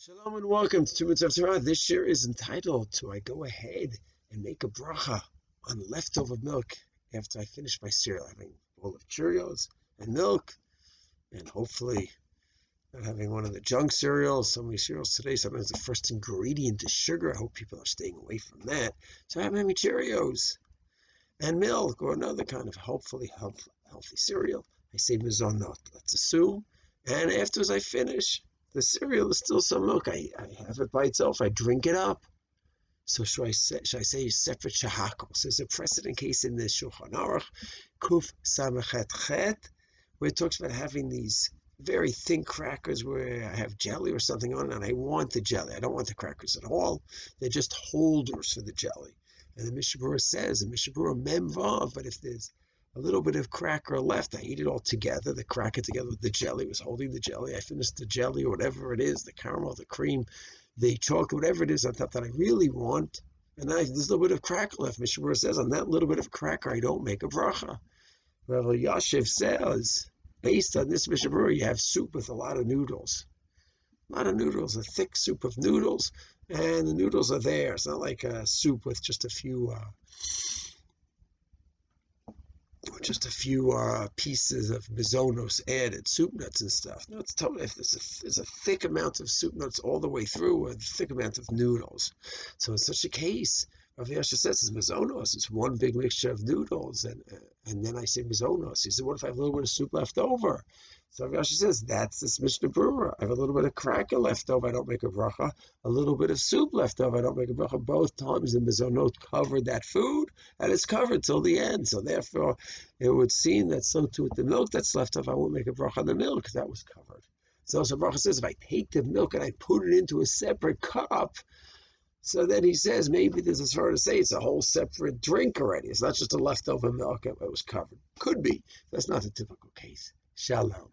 Shalom and welcome to 2 Minutes of Torah. This year is entitled to I go ahead and make a bracha on leftover milk after I finish my cereal, having a bowl of Cheerios and milk, and hopefully not having one of the junk cereals. So many cereals today, sometimes the first ingredient is sugar. I hope people are staying away from that. So I'm having Cheerios and milk or another kind of hopefully healthy cereal. I say mizonot, let's assume. And afterwards I finish, the cereal is still some milk. I have it by itself. I drink it up. So should I say separate shahakol? So there's a precedent case in the Shulchan Aruch, Kuf Samachet Chet, where it talks about having these very thin crackers where I have jelly or something on it, and I want the jelly. I don't want the crackers at all. They're just holders for the jelly. And the Mishnah Berurah says, the Mishnah Berurah Mem Vav, but if there's a little bit of cracker left, I eat it all together. The cracker together with the jelly was holding the jelly. I finished the jelly or whatever it is, the caramel, the cream, the chocolate, whatever it is on top that I really want. And there's a little bit of cracker left. Mishnah Berurah says, on that little bit of cracker, I don't make a bracha. Rav Yashiv says, based on this Mishnah Berurah, you have soup with a lot of noodles. A thick soup of noodles, and the noodles are there. It's not like a soup with just a few pieces of mizonos added, soup nuts and stuff. No, it's totally, if there's a thick amount of soup nuts all the way through, a thick amount of noodles. So in such a case, Rav Yasha says it's mizonos. It's one big mixture of noodles, and then I say mizonos. He said, what if I have a little bit of soup left over? So Rav Yasha says, that's this Mishnah Berurah. I have a little bit of cracker left over, I don't make a bracha. A little bit of soup left over, I don't make a bracha. Both times the mizonot covered that food, and it's covered till the end. So therefore, it would seem that so too with the milk that's left over, I won't make a bracha on the milk because that was covered. So Bracha says, if I take the milk and I put it into a separate cup, so then he says, maybe there's a sort to say it's a whole separate drink already. It's not just a leftover milk, it was covered. Could be. That's not the typical case. Shalom.